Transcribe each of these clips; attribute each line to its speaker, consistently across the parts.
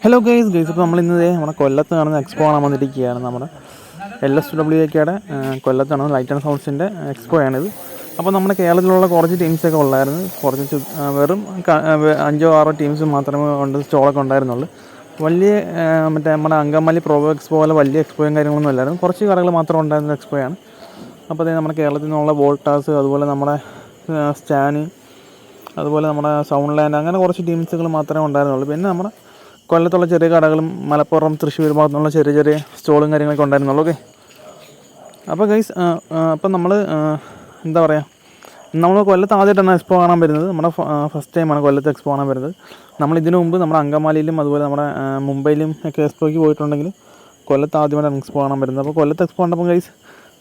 Speaker 1: Hello guys ഇപ്പോൾ നമ്മൾ ഇന്നതേ നമ്മുടെ കൊല്ലത്ത് നടന്ന എക്സ്പോ കാണാൻ വന്നിരിക്കുകയാണ്. നമ്മുടെ LSWKയുടെ കൊല്ലത്ത് നടന്ന ലൈറ്റ് ആൻഡ് സൗണ്ട്സിൻ്റെ എക്സ്പോ ആണിത്. അപ്പോൾ നമ്മുടെ കേരളത്തിലുള്ള കുറച്ച് ടീംസൊക്കെ ഉള്ളായിരുന്നു. കുറച്ച് വെറും 5-6 ടീംസ് മാത്രമേ സ്റ്റോളൊക്കെ ഉണ്ടായിരുന്നുള്ളൂ. വലിയ നമ്മുടെ അങ്കമാലി പ്രോ എക്സ്പോ പോലെ വലിയ എക്സ്പോയും കാര്യങ്ങളൊന്നും അല്ലായിരുന്നു. കുറച്ച് കടകൾ മാത്രം ഉണ്ടായിരുന്ന എക്സ്പോയാണ്. അപ്പോൾ അതേ നമ്മുടെ കേരളത്തിൽ നിന്നുള്ള വോൾട്ടാസ്, അതുപോലെ നമ്മുടെ സ്റ്റാന്, അതുപോലെ നമ്മുടെ സൗണ്ട് ലാൻഡ്, അങ്ങനെ കുറച്ച് ടീംസുകൾ മാത്രമേ ഉണ്ടായിരുന്നുള്ളൂ. പിന്നെ നമ്മുടെ കൊല്ലത്തുള്ള ചെറിയ കടകളും മലപ്പുറം, തൃശ്ശൂർ ഭാഗത്തുനിന്നുള്ള ചെറിയ ചെറിയ സ്റ്റോളും കാര്യങ്ങളൊക്കെ ഉണ്ടായിരുന്നുള്ളൂ. ഓക്കെ, അപ്പോൾ ഗൈസ് അപ്പം നമ്മൾ എന്താ പറയുക, നമ്മൾ കൊല്ലത്ത് ആദ്യമായിട്ടാണ് എക്സ്പോ കാണാൻ വരുന്നത്. നമ്മുടെ ഫസ്റ്റ് ടൈമാണ് കൊല്ലത്ത് എക്സ്പോ കാണാൻ വരുന്നത്. നമ്മൾ ഇതിനു മുമ്പ് നമ്മുടെ അങ്കമാലിയിലും അതുപോലെ നമ്മുടെ മുംബൈയിലും ഒക്കെ എക്സ്പോയ്ക്ക് പോയിട്ടുണ്ടെങ്കിൽ കൊല്ലത്ത് ആദ്യമായിട്ടാണ് എക്സ്പോ കാണാൻ വരുന്നത്. അപ്പോൾ കൊല്ലത്ത് എക്സ്പോ കണ്ടപ്പോൾ ഗൈസ്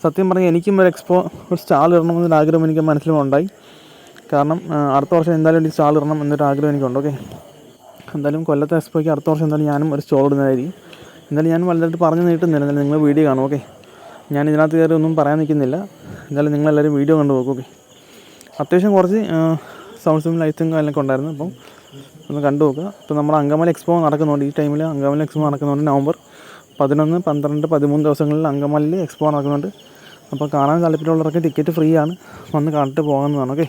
Speaker 1: സത്യം പറഞ്ഞാൽ എനിക്കും ഒരു എക്സ്പോ ഒരു സ്റ്റാൾ ഇടണമെന്നൊരു ആഗ്രഹം എനിക്ക് മനസ്സിലുണ്ടായി. കാരണം അടുത്ത വർഷം എന്തായാലും എനിക്ക് സ്റ്റാൾ ഇടണം എന്നൊരു ആഗ്രഹം എനിക്കുണ്ട്. ഓക്കെ, എന്തായാലും കൊല്ലത്തെ എക്സ്പോയ്ക്ക് അടുത്ത വർഷം എന്തായാലും ഞാനും ഒരു സ്റ്റോൾ ഇടുന്നതായിരിക്കും. എന്തായാലും ഞാൻ വലുതായിട്ട് പറഞ്ഞു നീട്ടുന്നില്ല. എന്തായാലും നിങ്ങൾ വീഡിയോ കാണും. ഓക്കെ, ഞാൻ ഇതിനകത്ത് കയറി ഒന്നും പറയാൻ നിൽക്കുന്നില്ല. എന്തായാലും നിങ്ങളെല്ലാവരും വീഡിയോ കണ്ടു പോകും. ഓക്കെ, അത്യാവശ്യം കുറച്ച് സൗണ്ട്സും ലൈറ്റ്സും കാര്യങ്ങളൊക്കെ ഉണ്ടായിരുന്നു. അപ്പം ഒന്ന് കണ്ടു നോക്കുക. ഇപ്പോൾ നമ്മുടെ അങ്കമാലി എക്സ്പോ നടക്കുന്നുണ്ട്. ഈ ടൈമിൽ അങ്കമാലി എക്സ്പോ നടക്കുന്നുണ്ട്. നവംബർ 11, 12, 13 ദിവസങ്ങളിൽ അങ്കമാലിയിൽ എക്സ്പോ നടക്കുന്നുണ്ട്. അപ്പോൾ കാണാൻ താല്പര്യമുള്ളവർക്ക് ടിക്കറ്റ് ഫ്രീ ആണ്, വന്ന് കണ്ടിട്ട് പോകാവുന്നതാണ്. ഓക്കെ,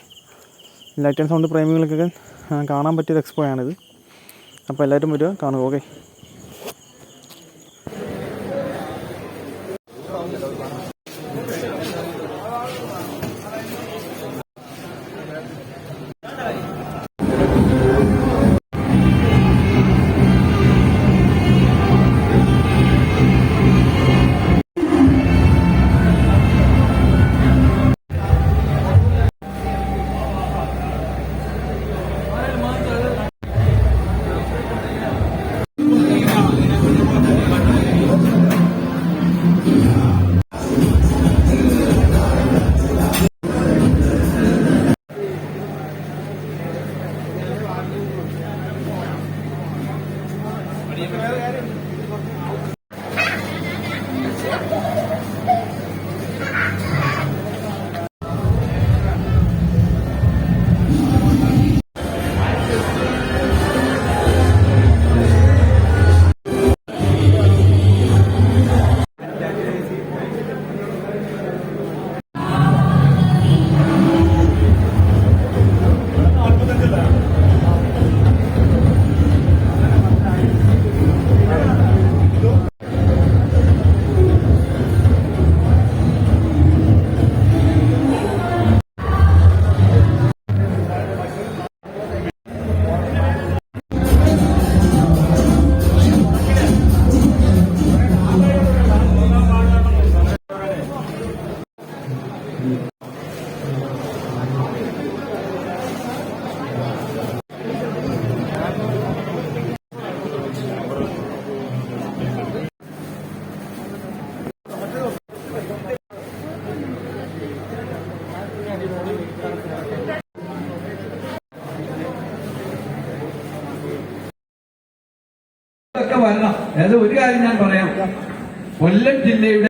Speaker 1: ലൈറ്റ് ആൻഡ് സൗണ്ട് പ്രേമികൾക്കൊക്കെ കാണാൻ പറ്റിയൊരു എക്സ്പോ ആണിത്. അപ്പോൾ എല്ലാവരും വരിക, കാണുക. ഓക്കെ,
Speaker 2: വരണം. അതായത് ഒരു കാര്യം ഞാൻ പറയാം, കൊല്ലം ജില്ലയുടെ